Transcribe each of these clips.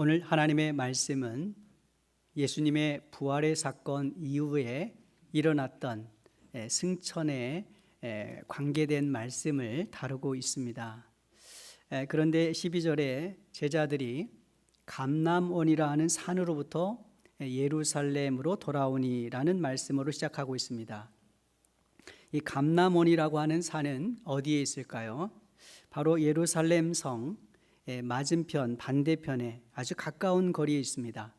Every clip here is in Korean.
오늘 하나님의 말씀은 예수님의 부활의 사건 이후에 일어났던 승천에 관계된 말씀을 다루고 있습니다. 그런데 12절에 제자들이 감람원이라 하는 산으로부터 예루살렘으로 돌아오니라는 말씀으로 시작하고 있습니다. 이 감람원이라고 하는 산은 어디에 있을까요? 바로 예루살렘 성 맞은편 반대편에 아주 가까운 거리에 있습니다.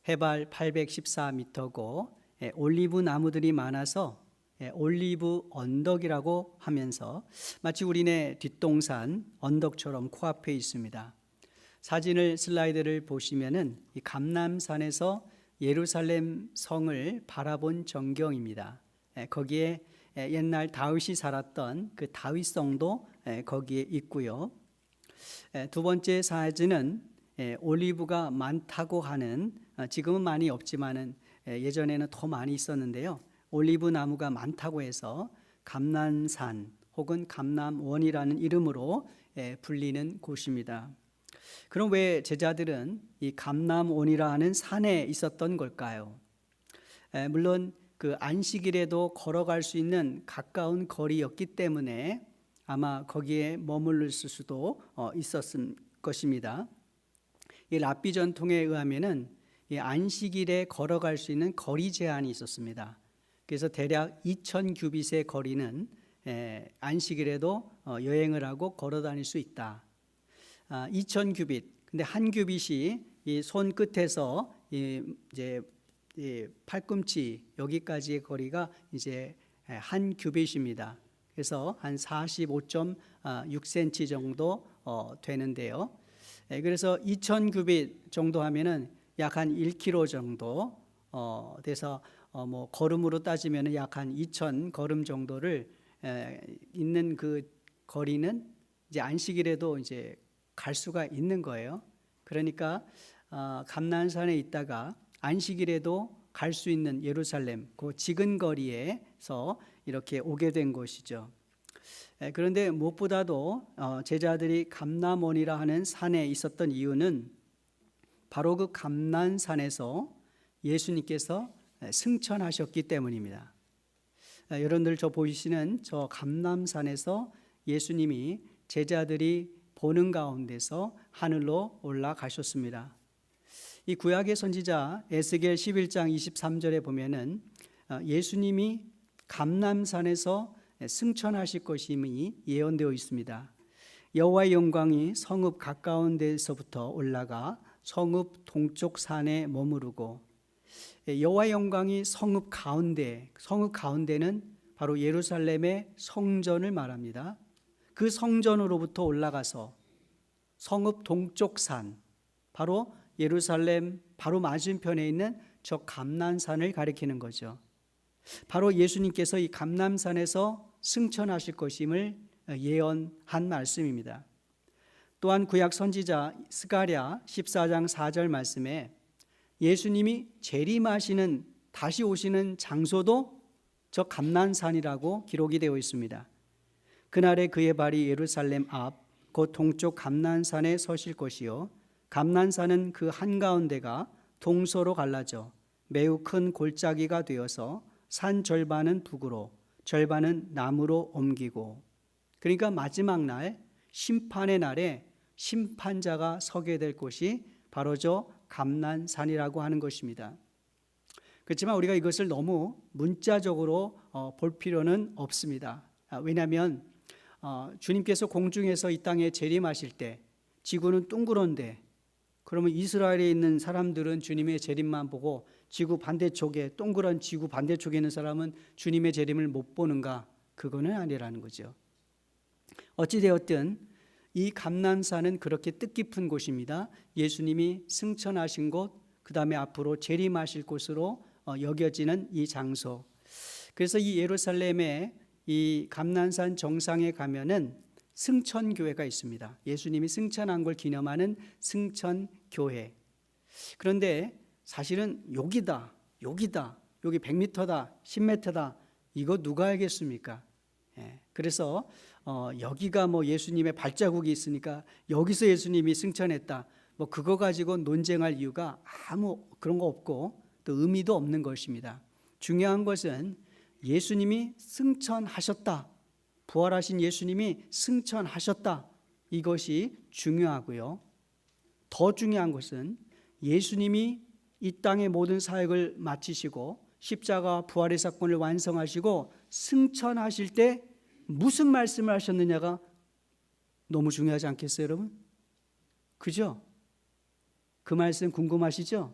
해발 814m고 올리브 나무들이 많아서 올리브 언덕이라고 하면서 마치 우리네 뒷동산 언덕처럼 코앞에 있습니다. 사진을 슬라이드를 보시면은 이 감람산에서 예루살렘 성을 바라본 전경입니다. 거기에 옛날 다윗이 살았던 그 다윗성도 거기에 있고요. 두 번째 사진은 올리브가 많다고 하는, 지금은 많이 없지만은 예전에는 더 많이 있었는데요. 올리브 나무가 많다고 해서 감람산 혹은 감람원이라는 이름으로 불리는 곳입니다. 그럼 왜 제자들은 이 감람원이라 하는 산에 있었던 걸까요? 물론 그 안식일에도 걸어갈 수 있는 가까운 거리였기 때문에 아마 거기에 머물렀을 수도 있었을 것입니다. 이 랍비 전통에 의하면은 이 안식일에 걸어갈 수 있는 거리 제한이 있었습니다. 그래서 대략 2000규빗의 거리는 안식일에도 여행을 하고 걸어 다닐 수 있다. 2000규빗. 근데 한 규빗이 이 손 끝에서 이제 팔꿈치 여기까지의 거리가 이제 한 규빗입니다. 그래서 한 45.6cm 정도 되는데요. 그래서 2000규빗 정도 하면은 약 한 1km 정도 돼서 뭐 걸음으로 따지면 약 한 2000 걸음 정도를 있는 그 거리는 이제 안식일에도 이제 갈 수가 있는 거예요. 그러니까 감람산에 있다가 안식일에도 갈 수 있는 예루살렘 그 지근거리에서 이렇게 오게 된 것이죠. 그런데 무엇보다도 제자들이 감람원이라 하는 산에 있었던 이유는 바로 그 감람산에서 예수님께서 승천하셨기 때문입니다. 여러분들 저 보이시는 저 감람산에서 예수님이 제자들이 보는 가운데서 하늘로 올라가셨습니다. 이 구약의 선지자 에스겔 11장 23절에 보면은 예수님이 감람산에서 승천하실 것임이 예언되어 있습니다. 여호와의 영광이 성읍 가까운 데서부터 올라가 성읍 동쪽 산에 머무르고, 여호와의 영광이 성읍 가운데는 바로 예루살렘의 성전을 말합니다. 그 성전으로부터 올라가서 성읍 동쪽 산, 바로 예루살렘 바로 맞은편에 있는 저 감람산을 가리키는 거죠. 바로 예수님께서 이 감람산에서 승천하실 것임을 예언한 말씀입니다. 또한 구약 선지자 스가랴 14장 4절 말씀에 예수님이 재림하시는 다시 오시는 장소도 저 감람산이라고 기록이 되어 있습니다. 그날에 그의 발이 예루살렘 앞 곧 동쪽 감람산에 서실 것이요 감람산은 그 한가운데가 동서로 갈라져 매우 큰 골짜기가 되어서 산 절반은 북으로 절반은 남으로 옮기고, 그러니까 마지막 날 심판의 날에 심판자가 서게 될 곳이 바로 저 감람산이라고 하는 것입니다. 그렇지만 우리가 이것을 너무 문자적으로 볼 필요는 없습니다. 왜냐하면 주님께서 공중에서 이 땅에 재림하실 때 지구는 둥그런데, 그러면 이스라엘에 있는 사람들은 주님의 재림만 보고 지구 반대쪽에 동그란 지구 반대쪽에 있는 사람은 주님의 재림을 못 보는가? 그거는 아니라는 거죠. 어찌되었든 이 감람산은 그렇게 뜻깊은 곳입니다. 예수님이 승천하신 곳, 그 다음에 앞으로 재림하실 곳으로 여겨지는 이 장소. 그래서 이 예루살렘의 이 감람산 정상에 가면은 승천교회가 있습니다. 예수님이 승천한 걸 기념하는 승천교회. 그런데 사실은 여기다, 여기 100m다, 10m다, 이거 누가 알겠습니까? 그래서 여기가 뭐 예수님의 발자국이 있으니까 여기서 예수님이 승천했다, 뭐 그거 가지고 논쟁할 이유가 아무 그런 거 없고 또 의미도 없는 것입니다. 중요한 것은 예수님이 승천하셨다. 부활하신 예수님이 승천하셨다. 이것이 중요하고요. 더 중요한 것은 예수님이 이 땅의 모든 사역을 마치시고 십자가 부활의 사건을 완성하시고 승천하실 때 무슨 말씀을 하셨느냐가 너무 중요하지 않겠어요, 여러분? 그죠? 그 말씀 궁금하시죠?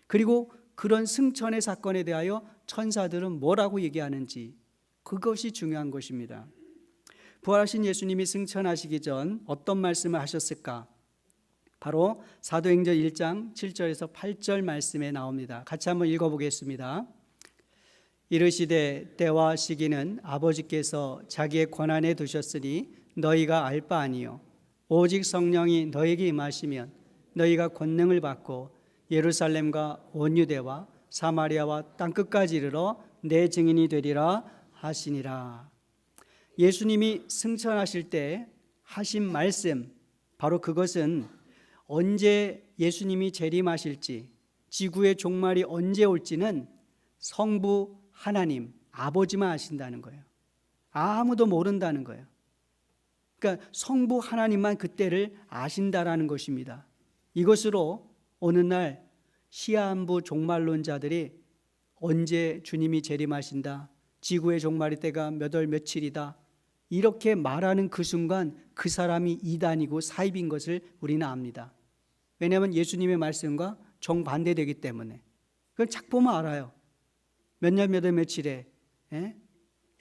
그리고 그런 승천의 사건에 대하여 천사들은 뭐라고 얘기하는지 그것이 중요한 것입니다. 부활하신 예수님이 승천하시기 전 어떤 말씀을 하셨을까? 바로 사도행전 1장 7절에서 8절 말씀에 나옵니다. 같이 한번 읽어보겠습니다. 이르시되 때와 시기는 아버지께서 자기의 권한에 두셨으니 너희가 알 바 아니요 오직 성령이 너희에게 임하시면 너희가 권능을 받고 예루살렘과 온 유대와 사마리아와 땅끝까지 이르러 내 증인이 되리라 하시니라. 예수님이 승천하실 때 하신 말씀, 바로 그것은 언제 예수님이 재림하실지, 지구의 종말이 언제 올지는 성부 하나님 아버지만 아신다는 거예요. 아무도 모른다는 거예요. 그러니까 성부 하나님만 그때를 아신다라는 것입니다. 이것으로 어느 날 시한부 종말론자들이 언제 주님이 재림하신다, 지구의 종말의 때가 몇 월 며칠이다, 이렇게 말하는 그 순간 그 사람이 이단이고 사입인 것을 우리는 압니다. 왜냐하면 예수님의 말씀과 정반대되기 때문에. 그걸 착 보면 알아요. 몇 년 몇 월 며칠에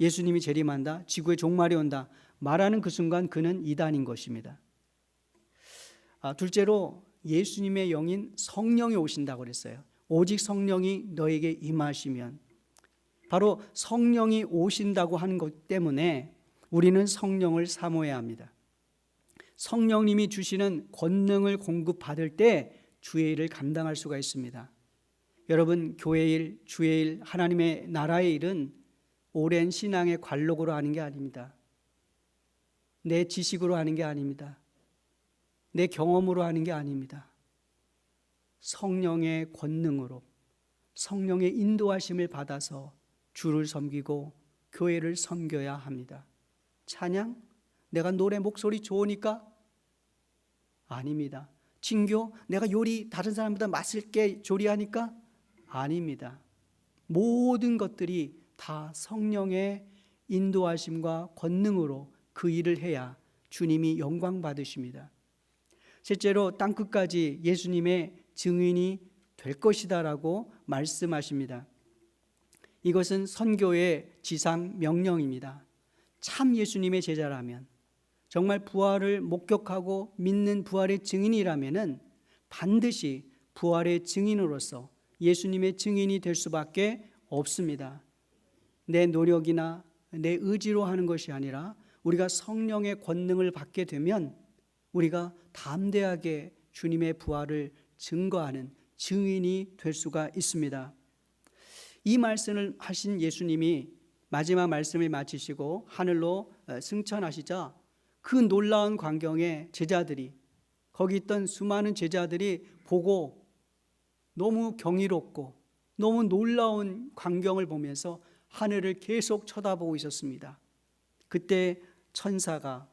예수님이 재림한다, 지구의 종말이 온다 말하는 그 순간 그는 이단인 것입니다. 둘째로 예수님의 영인 성령이 오신다고 그랬어요. 오직 성령이 너에게 임하시면, 바로 성령이 오신다고 하는 것 때문에 우리는 성령을 사모해야 합니다. 성령님이 주시는 권능을 공급받을 때 주의 일을 감당할 수가 있습니다. 여러분, 교회 일, 주의 일, 하나님의 나라의 일은 오랜 신앙의 관록으로 하는 게 아닙니다. 내 지식으로 하는 게 아닙니다. 내 경험으로 하는 게 아닙니다. 성령의 권능으로, 성령의 인도하심을 받아서 주를 섬기고 교회를 섬겨야 합니다. 찬양? 내가 노래 목소리 좋으니까? 아닙니다. 진교? 내가 요리 다른 사람보다 맛있게 조리하니까? 아닙니다. 모든 것들이 다 성령의 인도하심과 권능으로 그 일을 해야 주님이 영광 받으십니다. 실제로 땅끝까지 예수님의 증인이 될 것이다라고 말씀하십니다. 이것은 선교의 지상 명령입니다. 참 예수님의 제자라면, 정말 부활을 목격하고 믿는 부활의 증인이라면 반드시 부활의 증인으로서 예수님의 증인이 될 수밖에 없습니다. 내 노력이나 내 의지로 하는 것이 아니라 우리가 성령의 권능을 받게 되면 우리가 담대하게 주님의 부활을 증거하는 증인이 될 수가 있습니다. 이 말씀을 하신 예수님이 마지막 말씀을 마치시고 하늘로 승천하시자 그 놀라운 광경에 제자들이, 거기 있던 수많은 제자들이 보고 너무 경이롭고 너무 놀라운 광경을 보면서 하늘을 계속 쳐다보고 있었습니다. 그때 천사가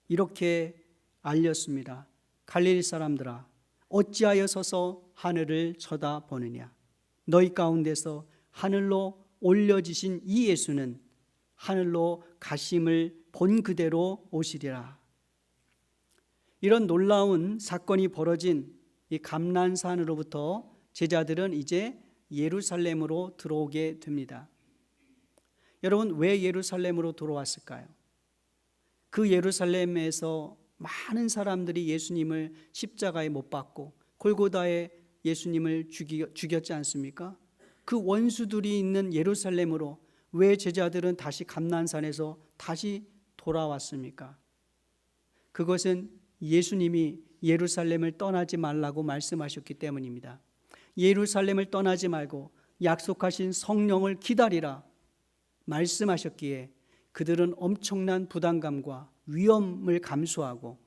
이렇게 알렸습니다. 갈릴리 사람들아, 어찌하여 서서 하늘을 쳐다보느냐? 너희 가운데서 하늘로 올려지신 이 예수는 하늘로 가심을 본 그대로 오시리라. 이런 놀라운 사건이 벌어진 이 감난산으로부터 제자들은 이제 예루살렘으로 들어오게 됩니다. 여러분, 왜 예루살렘으로 들어왔을까요? 그 예루살렘에서 많은 사람들이 예수님을 십자가에 못 박고 골고다에 예수님을 죽였지 않습니까? 그 원수들이 있는 예루살렘으로 왜 제자들은 다시 감난산에서 다시 돌아왔습니까? 그것은 예수님이 예루살렘을 떠나지 말라고 말씀하셨기 때문입니다. 예루살렘을 떠나지 말고 약속하신 성령을 기다리라 말씀하셨기에 그들은 엄청난 부담감과 위험을 감수하고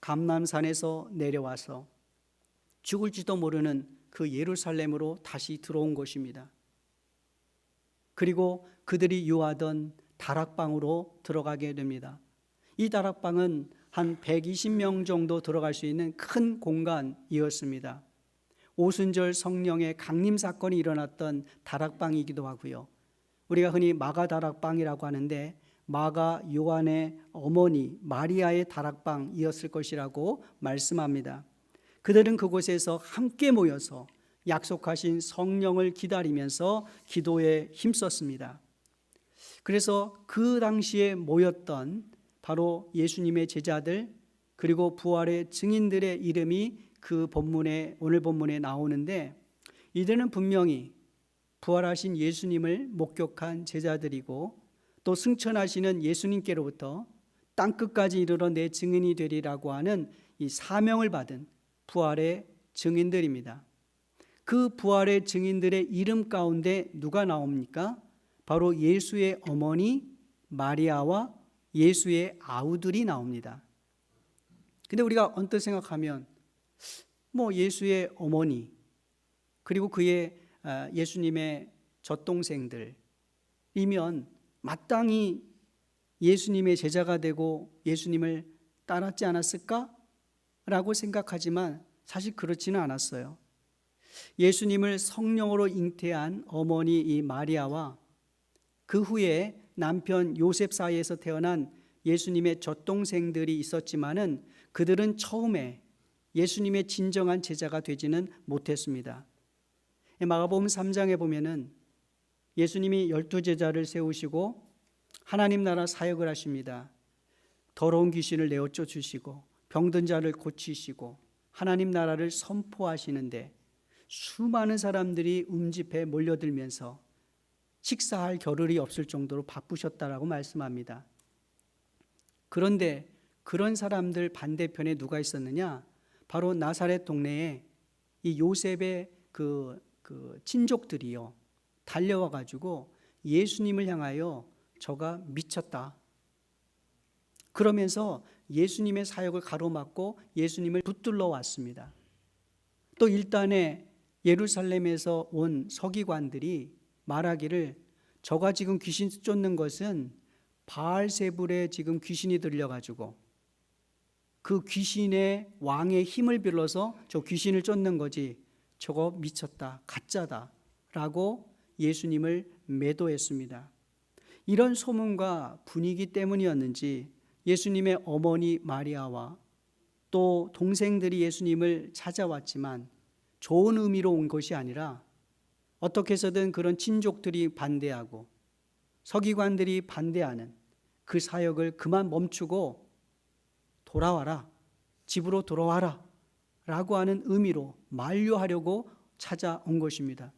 감람산에서 내려와서 죽을지도 모르는 그 예루살렘으로 다시 들어온 것입니다. 그리고 그들이 유하던 다락방으로 들어가게 됩니다. 이 다락방은 한 120명 정도 들어갈 수 있는 큰 공간이었습니다. 오순절 성령의 강림 사건이 일어났던 다락방이기도 하고요. 우리가 흔히 마가 다락방이라고 하는데 마가 요한의 어머니 마리아의 다락방이었을 것이라고 말씀합니다. 그들은 그곳에서 함께 모여서 약속하신 성령을 기다리면서 기도에 힘썼습니다. 그래서 그 당시에 모였던 바로 예수님의 제자들 그리고 부활의 증인들의 이름이 그 본문에 오늘 본문에 나오는데 이들은 분명히 부활하신 예수님을 목격한 제자들이고 또 승천하시는 예수님께로부터 땅끝까지 이르러 내 증인이 되리라고 하는 이 사명을 받은 부활의 증인들입니다. 그 부활의 증인들의 이름 가운데 누가 나옵니까? 바로 예수의 어머니 마리아와 예수의 아우들이 나옵니다. 근데 우리가 언뜻 생각하면 예수의 어머니 그리고 그의 예수님의 젖동생들이면 마땅히 예수님의 제자가 되고 예수님을 따랐지 않았을까라고 생각하지만 사실 그렇지는 않았어요. 예수님을 성령으로 잉태한 어머니 이 마리아와 그 후에 남편 요셉 사이에서 태어난 예수님의 젖동생들이 있었지만은 그들은 처음에 예수님의 진정한 제자가 되지는 못했습니다. 마가복음 3장에 보면은 예수님이 12제자를 세우시고 하나님 나라 사역을 하십니다. 더러운 귀신을 내어 쫓으시고 병든 자를 고치시고 하나님 나라를 선포하시는데 수많은 사람들이 음집에 몰려들면서 식사할 겨를이 없을 정도로 바쁘셨다라고 말씀합니다. 그런데 그런 사람들 반대편에 누가 있었느냐? 바로 나사렛 동네에 이 요셉의 그 친족들이요 달려와 가지고 예수님을 향하여 저가 미쳤다. 그러면서 예수님의 사역을 가로막고 예수님을 붙들러 왔습니다. 또 일단에 예루살렘에서 온 서기관들이 말하기를 저가 지금 귀신 쫓는 것은 바알세불에 지금 귀신이 들려가지고 그 귀신의 왕의 힘을 빌려서 저 귀신을 쫓는 거지 저거 미쳤다 가짜다 라고 예수님을 매도했습니다. 이런 소문과 분위기 때문이었는지 예수님의 어머니 마리아와 또 동생들이 예수님을 찾아왔지만 좋은 의미로 온 것이 아니라 어떻게 해서든 그런 친족들이 반대하고 서기관들이 반대하는 그 사역을 그만 멈추고 돌아와라, 집으로 돌아와라 라고 하는 의미로 만류하려고 찾아온 것입니다.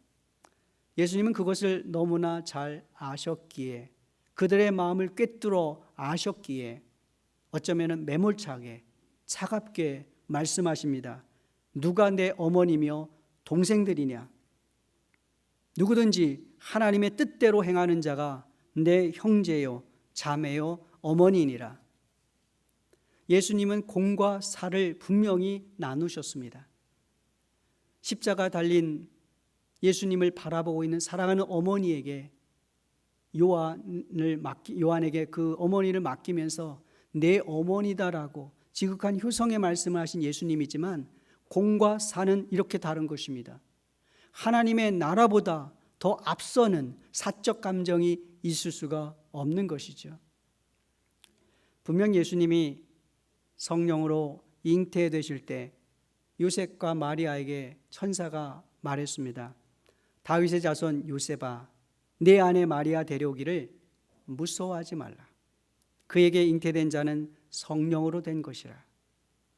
예수님은 그것을 너무나 잘 아셨기에 그들의 마음을 꿰뚫어 아셨기에 어쩌면 매몰차게 차갑게 말씀하십니다. 누가 내 어머니며 동생들이냐? 누구든지 하나님의 뜻대로 행하는 자가 내 형제요 자매요 어머니니라. 예수님은 공과 사를 분명히 나누셨습니다. 십자가 달린 예수님을 바라보고 있는 사랑하는 어머니에게 요한에게 그 어머니를 맡기면서 내 어머니다라고 지극한 효성의 말씀을 하신 예수님이지만 공과 사는 이렇게 다른 것입니다. 하나님의 나라보다 더 앞서는 사적 감정이 있을 수가 없는 것이죠. 분명 예수님이 성령으로 잉태되실 때 요셉과 마리아에게 천사가 말했습니다. 다윗의 자손 요셉아, 내 아내 마리아 데려오기를 무서워하지 말라. 그에게 잉태된 자는 성령으로 된 것이라.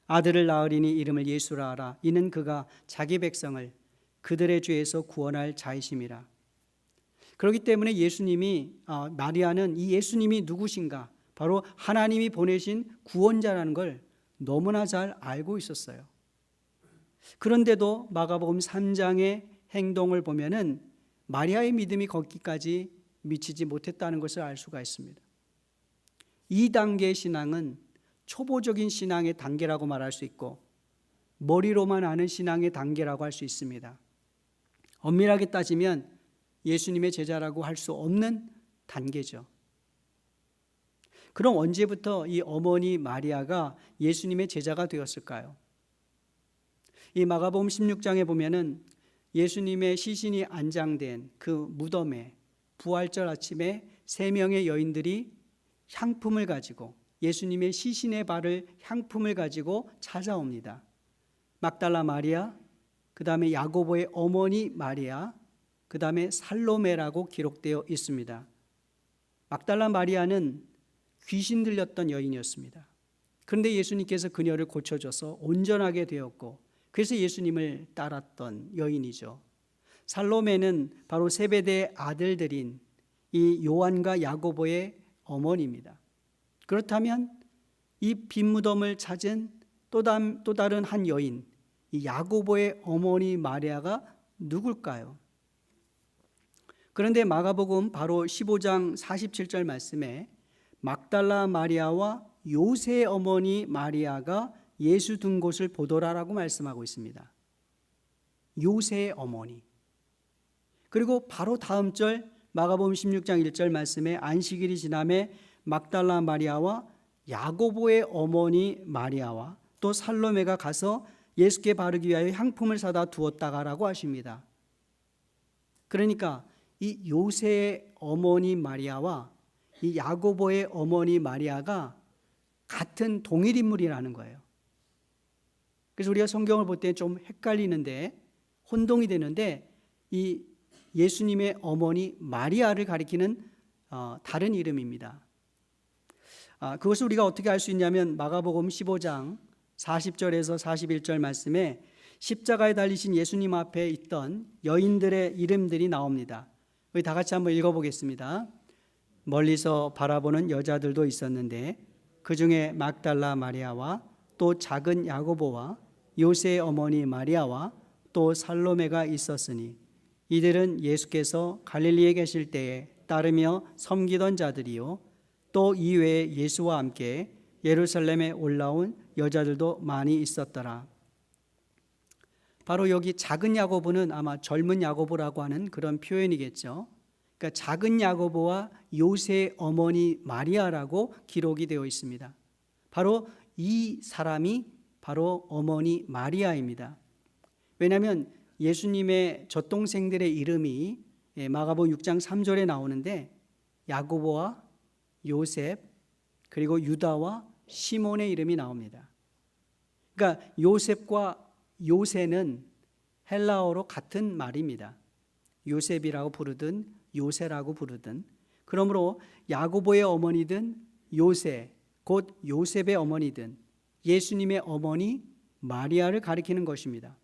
아들을 낳으리니 이름을 예수라 하라. 이는 그가 자기 백성을 그들의 죄에서 구원할 자이심이라. 그렇기 때문에 마리아는 이 예수님이 누구신가? 바로 하나님이 보내신 구원자라는 걸 너무나 잘 알고 있었어요. 그런데도 마가복음 3장의 행동을 보면은 마리아의 믿음이 거기까지 미치지 못했다는 것을 알 수가 있습니다. 2단계의 신앙은 초보적인 신앙의 단계라고 말할 수 있고 머리로만 아는 신앙의 단계라고 할 수 있습니다. 엄밀하게 따지면 예수님의 제자라고 할 수 없는 단계죠. 그럼 언제부터 이 어머니 마리아가 예수님의 제자가 되었을까요? 이 마가복음 16장에 보면은 예수님의 시신이 안장된 그 무덤에 부활절 아침에 3명의 여인들이 향품을 가지고 예수님의 시신에 바를 향품을 가지고 찾아옵니다. 막달라 마리아, 그 다음에 야고보의 어머니 마리아, 그 다음에 살로메라고 기록되어 있습니다. 막달라 마리아는 귀신 들렸던 여인이었습니다. 그런데 예수님께서 그녀를 고쳐줘서 온전하게 되었고 그래서 예수님을 따랐던 여인이죠. 살로메는 바로 세베대의 아들들인 이 요한과 야고보의 어머니입니다. 그렇다면 이 빈 무덤을 찾은 또 다른 한 여인, 이 야고보의 어머니 마리아가 누굴까요? 그런데 마가복음 바로 15장 47절 말씀에 막달라 마리아와 요새의 어머니 마리아가 예수 둔 곳을 보더라라고 말씀하고 있습니다. 요새의 어머니. 그리고 바로 다음 절 마가복음 16장 1절 말씀에 안식일이 지남에 막달라 마리아와 야고보의 어머니 마리아와 또 살로메가 가서 예수께 바르기 위하여 향품을 사다 두었다가라고 하십니다. 그러니까 이 요새의 어머니 마리아와 이 야고보의 어머니 마리아가 같은 동일 인물이라는 거예요. 그래서 우리가 성경을 볼 때 좀 헷갈리는데 혼동이 되는데 이 예수님의 어머니 마리아를 가리키는 다른 이름입니다. 그것을 우리가 어떻게 알 수 있냐면 마가복음 15장 40절에서 41절 말씀에 십자가에 달리신 예수님 앞에 있던 여인들의 이름들이 나옵니다. 우리 다 같이 한번 읽어보겠습니다. 멀리서 바라보는 여자들도 있었는데 그 중에 막달라 마리아와 또 작은 야고보와 요새의 어머니 마리아와 또 살로메가 있었으니 이들은 예수께서 갈릴리에 계실 때에 따르며 섬기던 자들이요 또 이외에 예수와 함께 예루살렘에 올라온 여자들도 많이 있었더라. 바로 여기 작은 야고보는 아마 젊은 야고보라고 하는 그런 표현이겠죠. 그러니까 작은 야고보와 요새의 어머니 마리아라고 기록이 되어 있습니다. 바로 이 사람이 바로 어머니 마리아입니다. 왜냐하면 예수님의 젖동생들의 이름이 마가복음 6장 3절에 나오는데 야고보와 요셉 그리고 유다와 시몬의 이름이 나옵니다. 그러니까 요셉과 요새는 헬라어로 같은 말입니다. 요셉이라고 부르든 요새라고 부르든 그러므로 야고보의 어머니든 요새 곧 요셉의 어머니든 예수님의 어머니 마리아를 가리키는 것입니다.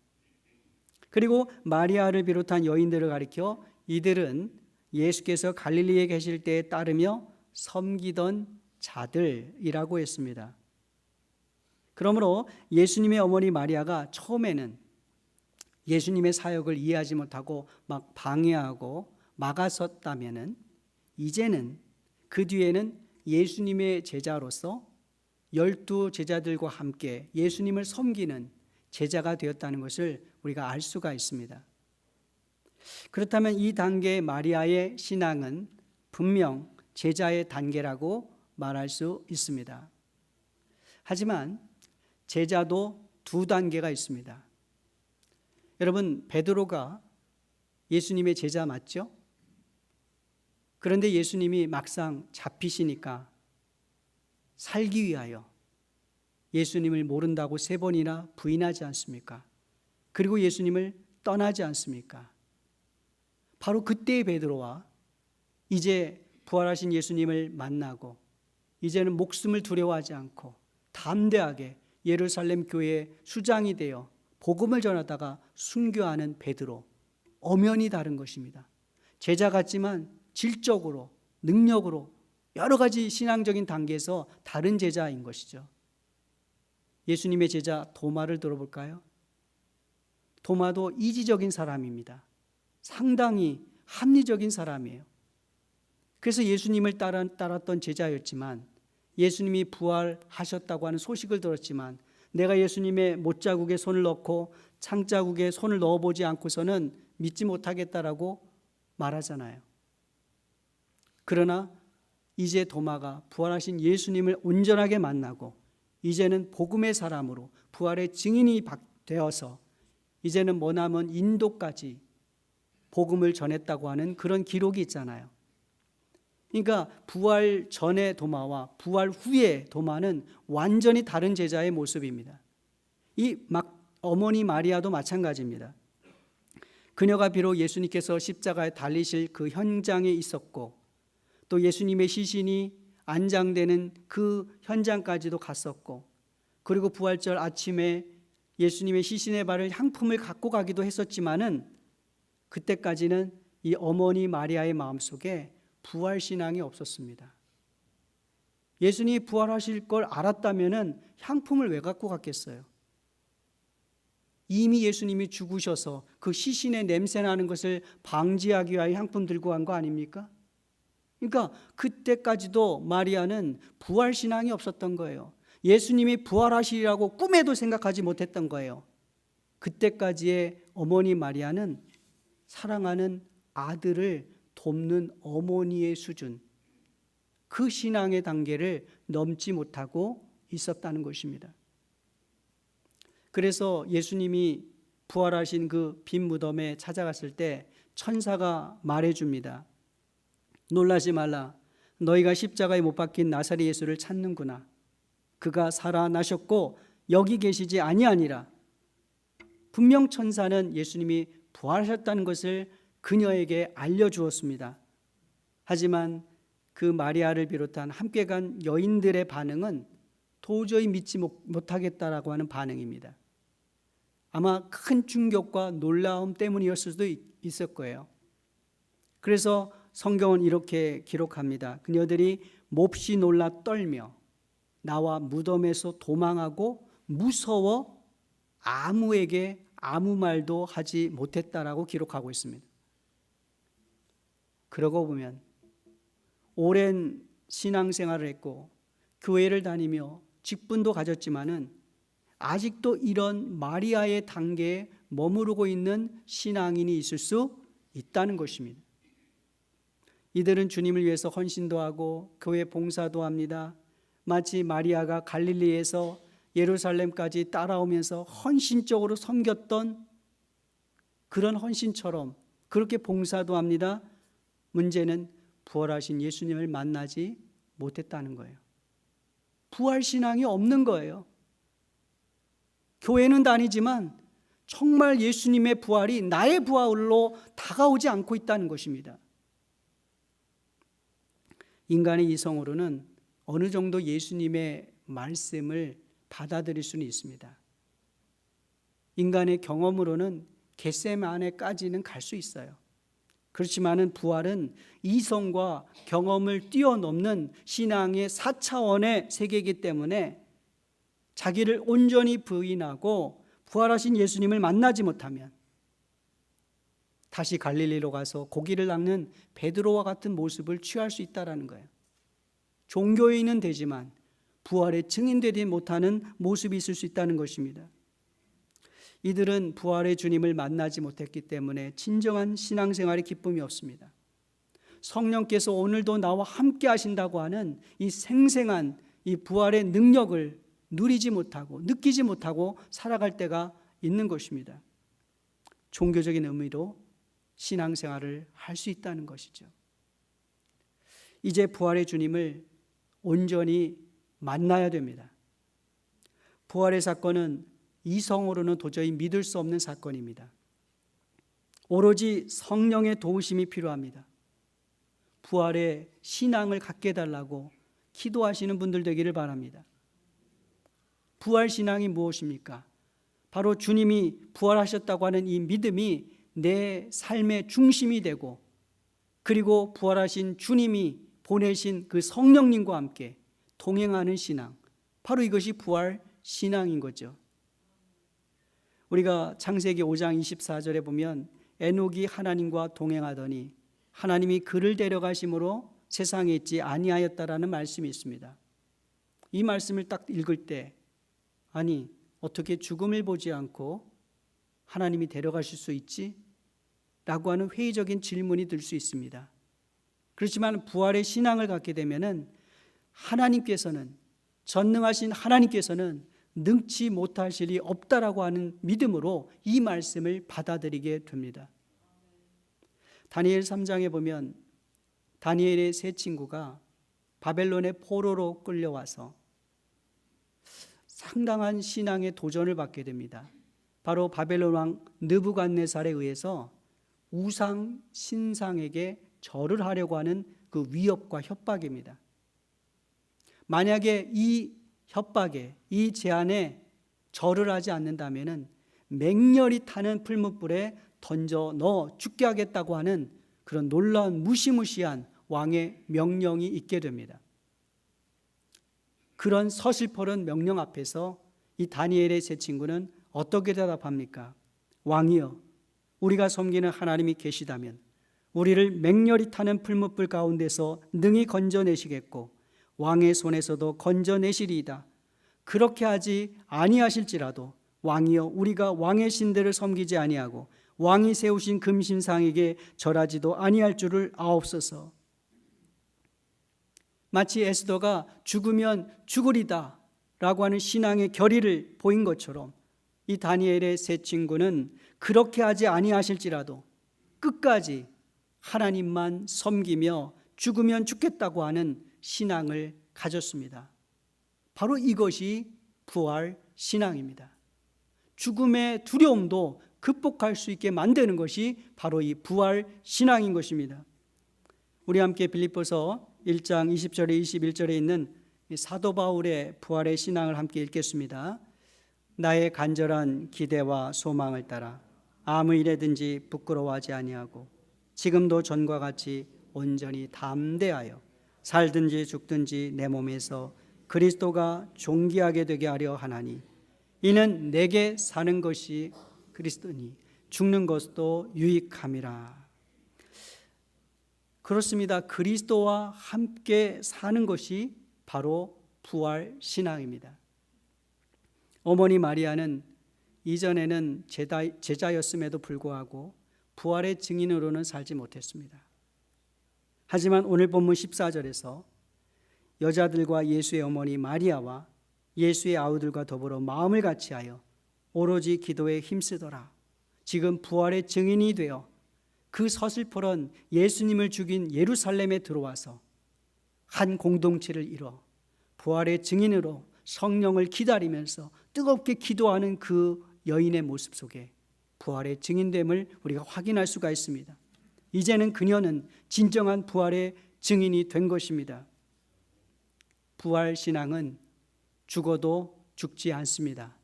그리고 마리아를 비롯한 여인들을 가리켜 이들은 예수께서 갈릴리에 계실 때에 따르며 섬기던 자들이라고 했습니다. 그러므로 예수님의 어머니 마리아가 처음에는 예수님의 사역을 이해하지 못하고 막 방해하고 막았었다면은 이제는 그 뒤에는 예수님의 제자로서 12 제자들과 함께 예수님을 섬기는 제자가 되었다는 것을 우리가 알 수가 있습니다. 그렇다면 이 단계의 마리아의 신앙은 분명 제자의 단계라고 말할 수 있습니다. 하지만 제자도 2단계가 있습니다. 여러분, 베드로가 예수님의 제자 맞죠? 그런데 예수님이 막상 잡히시니까 살기 위하여 예수님을 모른다고 3번이나 부인하지 않습니까? 그리고 예수님을 떠나지 않습니까? 바로 그때의 베드로와 이제 부활하신 예수님을 만나고 이제는 목숨을 두려워하지 않고 담대하게 예루살렘 교회의 수장이 되어 복음을 전하다가 순교하는 베드로, 엄연히 다른 것입니다. 제자 같지만 질적으로, 능력으로 여러 가지 신앙적인 단계에서 다른 제자인 것이죠. 예수님의 제자 도마를 들어볼까요? 도마도 이지적인 사람입니다. 상당히 합리적인 사람이에요. 그래서 예수님을 따랐던 제자였지만 예수님이 부활하셨다고 하는 소식을 들었지만 내가 예수님의 못자국에 손을 넣고 창자국에 손을 넣어보지 않고서는 믿지 못하겠다라고 말하잖아요. 그러나 이제 도마가 부활하신 예수님을 온전하게 만나고 이제는 복음의 사람으로 부활의 증인이 되어서 이제는 머나먼 인도까지 복음을 전했다고 하는 그런 기록이 있잖아요. 그러니까 부활 전의 도마와 부활 후의 도마는 완전히 다른 제자의 모습입니다. 이 어머니 마리아도 마찬가지입니다. 그녀가 비록 예수님께서 십자가에 달리실 그 현장에 있었고 또 예수님의 시신이 안장되는 그 현장까지도 갔었고 그리고 부활절 아침에 예수님의 시신의 발을 향품을 갖고 가기도 했었지만은 그때까지는 이 어머니 마리아의 마음속에 부활신앙이 없었습니다. 예수님이 부활하실 걸 알았다면은 향품을 왜 갖고 갔겠어요? 이미 예수님이 죽으셔서 그 시신의 냄새나는 것을 방지하기 위하여 향품 들고 간 거 아닙니까? 그러니까 그때까지도 마리아는 부활신앙이 없었던 거예요. 예수님이 부활하시리라고 꿈에도 생각하지 못했던 거예요. 그때까지의 어머니 마리아는 사랑하는 아들을 돕는 어머니의 수준, 그 신앙의 단계를 넘지 못하고 있었다는 것입니다. 그래서 예수님이 부활하신 그 빈 무덤에 찾아갔을 때 천사가 말해줍니다. 놀라지 말라. 너희가 십자가에 못 박힌 나사렛 예수를 찾는구나. 그가 살아나셨고 여기 계시지 아니하니라. 분명 천사는 예수님이 부활하셨다는 것을 그녀에게 알려주었습니다. 하지만 그 마리아를 비롯한 함께 간 여인들의 반응은 도저히 믿지 못하겠다라고 하는 반응입니다. 아마 큰 충격과 놀라움 때문이었을 수도 있을 거예요. 그래서 성경은 이렇게 기록합니다. 그녀들이 몹시 놀라 떨며 나와 무덤에서 도망하고 무서워 아무에게 아무 말도 하지 못했다라고 기록하고 있습니다. 그러고 보면 오랜 신앙생활을 했고 교회를 다니며 직분도 가졌지만은 아직도 이런 마리아의 단계에 머무르고 있는 신앙인이 있을 수 있다는 것입니다. 이들은 주님을 위해서 헌신도 하고 교회 봉사도 합니다. 마치 마리아가 갈릴리에서 예루살렘까지 따라오면서 헌신적으로 섬겼던 그런 헌신처럼 그렇게 봉사도 합니다. 문제는 부활하신 예수님을 만나지 못했다는 거예요. 부활신앙이 없는 거예요. 교회는 다니지만 정말 예수님의 부활이 나의 부활로 다가오지 않고 있다는 것입니다. 인간의 이성으로는 어느 정도 예수님의 말씀을 받아들일 수는 있습니다. 인간의 경험으로는 겟세마네까지는 갈 수 있어요. 그렇지만은 부활은 이성과 경험을 뛰어넘는 신앙의 4차원의 세계이기 때문에 자기를 온전히 부인하고 부활하신 예수님을 만나지 못하면 다시 갈릴리로 가서 고기를 낚는 베드로와 같은 모습을 취할 수 있다는 거예요. 종교인은 되지만 부활의 증인되지 못하는 모습이 있을 수 있다는 것입니다. 이들은 부활의 주님을 만나지 못했기 때문에 진정한 신앙생활의 기쁨이 없습니다. 성령께서 오늘도 나와 함께 하신다고 하는 이 생생한 이 부활의 능력을 누리지 못하고 느끼지 못하고 살아갈 때가 있는 것입니다. 종교적인 의미로 신앙생활을 할 수 있다는 것이죠. 이제 부활의 주님을 온전히 만나야 됩니다. 부활의 사건은 이성으로는 도저히 믿을 수 없는 사건입니다. 오로지 성령의 도우심이 필요합니다. 부활의 신앙을 갖게 해달라고 기도하시는 분들 되기를 바랍니다. 부활 신앙이 무엇입니까? 바로 주님이 부활하셨다고 하는 이 믿음이 내 삶의 중심이 되고 그리고 부활하신 주님이 보내신 그 성령님과 함께 동행하는 신앙, 바로 이것이 부활 신앙인 거죠. 우리가 창세기 5장 24절에 보면 에녹이 하나님과 동행하더니 하나님이 그를 데려가심으로 세상에 있지 아니하였다라는 말씀이 있습니다. 이 말씀을 딱 읽을 때 아니 어떻게 죽음을 보지 않고 하나님이 데려가실 수 있지? 라고 하는 회의적인 질문이 들 수 있습니다. 그렇지만 부활의 신앙을 갖게 되면은 하나님께서는, 전능하신 하나님께서는 능치 못하실 일이 없다라고 하는 믿음으로 이 말씀을 받아들이게 됩니다. 다니엘 3장에 보면 다니엘의 세 친구가 바벨론의 포로로 끌려와서 상당한 신앙의 도전을 받게 됩니다. 바로 바벨론 왕 느부갓네살에 의해서 우상 신상에게 절을 하려고 하는 그 위협과 협박입니다. 만약에 이 협박에, 이 제안에 절을 하지 않는다면 맹렬히 타는 풀무불에 던져 넣어 죽게 하겠다고 하는 그런 놀라운 무시무시한 왕의 명령이 있게 됩니다. 그런 서슬퍼런 명령 앞에서 이 다니엘의 세 친구는 어떻게 대답합니까? 왕이여, 우리가 섬기는 하나님이 계시다면 우리를 맹렬히 타는 풀무불 가운데서 능히 건져내시겠고 왕의 손에서도 건져내시리이다. 그렇게 하지 아니하실지라도 왕이여, 우리가 왕의 신들을 섬기지 아니하고 왕이 세우신 금신상에게 절하지도 아니할 줄을 아옵소서. 마치 에스더가 죽으면 죽으리다 라고 하는 신앙의 결의를 보인 것처럼 이 다니엘의 세 친구는 그렇게 하지 아니하실지라도 끝까지 하나님만 섬기며 죽으면 죽겠다고 하는 신앙을 가졌습니다. 바로 이것이 부활 신앙입니다. 죽음의 두려움도 극복할 수 있게 만드는 것이 바로 이 부활 신앙인 것입니다. 우리 함께 빌립보서 1장 20절에 21절에 있는 사도 바울의 부활의 신앙을 함께 읽겠습니다. 나의 간절한 기대와 소망을 따라 아무 일에든지 부끄러워하지 아니하고 지금도 전과 같이 온전히 담대하여 살든지 죽든지 내 몸에서 그리스도가 존귀하게 되게 하려 하나니 이는 내게 사는 것이 그리스도니 죽는 것도 유익함이라. 그렇습니다. 그리스도와 함께 사는 것이 바로 부활 신앙입니다. 어머니 마리아는 이전에는 제자였음에도 불구하고 부활의 증인으로는 살지 못했습니다. 하지만 오늘 본문 14절에서 여자들과 예수의 어머니 마리아와 예수의 아우들과 더불어 마음을 같이하여 오로지 기도에 힘쓰더라. 지금 부활의 증인이 되어 그 서슬퍼런 예수님을 죽인 예루살렘에 들어와서 한 공동체를 이뤄 부활의 증인으로 성령을 기다리면서 뜨겁게 기도하는 그 여인의 모습 속에 부활의 증인됨을 우리가 확인할 수가 있습니다. 이제는 그녀는 진정한 부활의 증인이 된 것입니다. 부활 신앙은 죽어도 죽지 않습니다.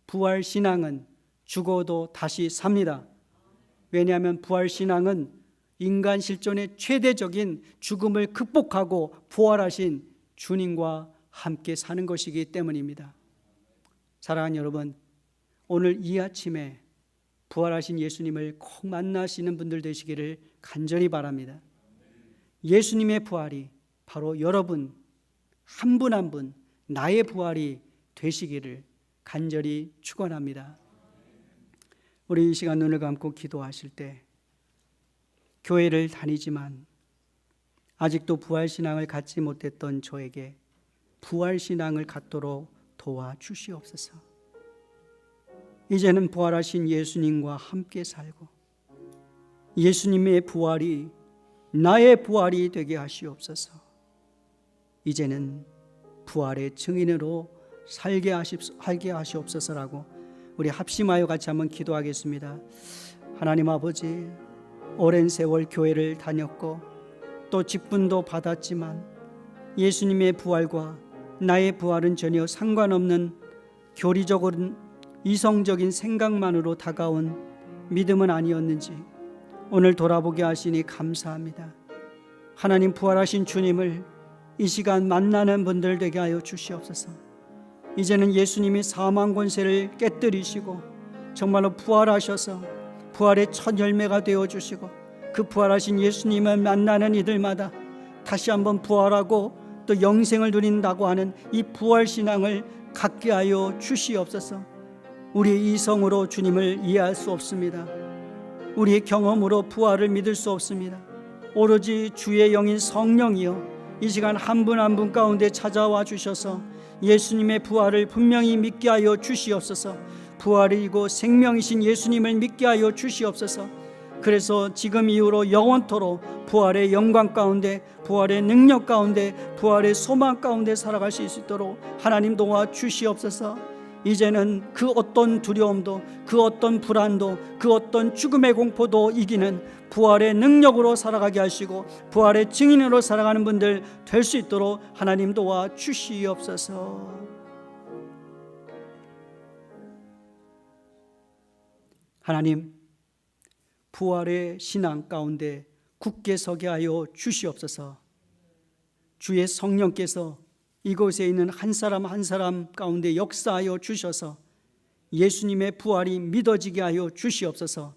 부활 신앙은 죽어도 다시 삽니다. 왜냐하면 부활 신앙은 인간 실존의 최대적인 죽음을 극복하고 부활하신 주님과 함께 사는 것이기 때문입니다. 사랑하는 여러분, 오늘 이 아침에 부활하신 예수님을 꼭 만나시는 분들 되시기를 간절히 바랍니다. 예수님의 부활이 바로 여러분 한 분 한 분 나의 부활이 되시기를 간절히 축원합니다. 우리 이 시간 눈을 감고 기도하실 때 교회를 다니지만 아직도 부활신앙을 갖지 못했던 저에게 부활신앙을 갖도록 도와주시옵소서. 이제는 부활하신 예수님과 함께 살고 예수님의 부활이 나의 부활이 되게 하시옵소서. 이제는 부활의 증인으로 살게 하시옵소서라고 우리 합심하여 같이 한번 기도하겠습니다. 하나님 아버지, 오랜 세월 교회를 다녔고 또 직분도 받았지만 예수님의 부활과 나의 부활은 전혀 상관없는 교리적으로 이성적인 생각만으로 다가온 믿음은 아니었는지 오늘 돌아보게 하시니 감사합니다. 하나님, 부활하신 주님을 이 시간 만나는 분들 되게 하여 주시옵소서. 이제는 예수님이 사망 권세를 깨뜨리시고 정말로 부활하셔서 부활의 첫 열매가 되어주시고 그 부활하신 예수님을 만나는 이들마다 다시 한번 부활하고 또 영생을 누린다고 하는 이 부활신앙을 갖게 하여 주시옵소서. 우리의 이성으로 주님을 이해할 수 없습니다. 우리의 경험으로 부활을 믿을 수 없습니다. 오로지 주의 영인 성령이여 이 시간 한 분 한 분 가운데 찾아와 주셔서 예수님의 부활을 분명히 믿게 하여 주시옵소서. 부활이고 생명이신 예수님을 믿게 하여 주시옵소서. 그래서 지금 이후로 영원토록 부활의 영광 가운데, 부활의 능력 가운데, 부활의 소망 가운데 살아갈 수 있도록 하나님 도와 주시옵소서. 이제는 그 어떤 두려움도, 그 어떤 불안도, 그 어떤 죽음의 공포도 이기는 부활의 능력으로 살아가게 하시고 부활의 증인으로 살아가는 분들 될 수 있도록 하나님 도와 주시옵소서. 하나님, 부활의 신앙 가운데 굳게 서게 하여 주시옵소서. 주의 성령께서 이곳에 있는 한 사람 한 사람 가운데 역사하여 주셔서 예수님의 부활이 믿어지게 하여 주시옵소서.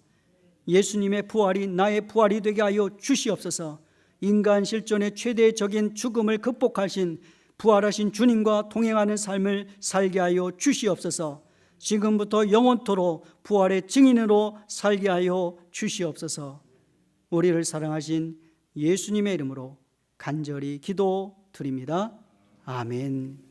예수님의 부활이 나의 부활이 되게 하여 주시옵소서. 인간 실존의 최대적인 죽음을 극복하신 부활하신 주님과 동행하는 삶을 살게 하여 주시옵소서. 지금부터 영원토록 부활의 증인으로 살게 하여 주시옵소서. 우리를 사랑하신 예수님의 이름으로 간절히 기도드립니다. 아멘.